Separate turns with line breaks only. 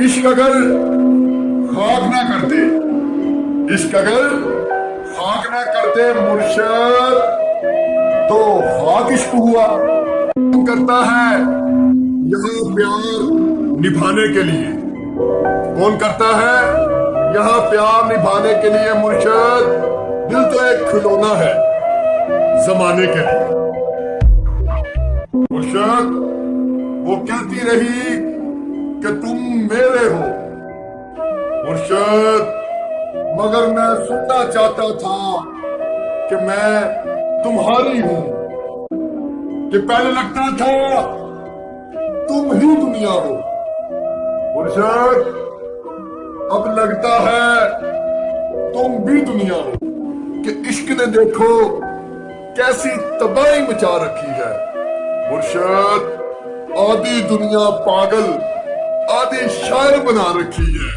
इश्क अगर खाक ना करते, इश्क अगर खाक ना करते मुर्शद, तो खाक इश्क हुआ। करता है यहाँ प्यार निभाने के लिए, कौन करता है यहाँ प्यार निभाने के लिए मुर्शद? दिल तो एक खिलौना है जमाने के लिए। मुर्शद वो कहती रही कि तुम मेरे हो मुर्शद, मगर मैं सुनना चाहता था कि मैं तुम्हारी हूं, कि पहले लगता था तुम ही दुनिया हो मुर्शद, अब लगता है तुम भी दुनिया हो। कि इश्क ने देखो कैसी तबाही मचा रखी है मुर्शद, आधी दुनिया पागल आधी शायर बना रखी है।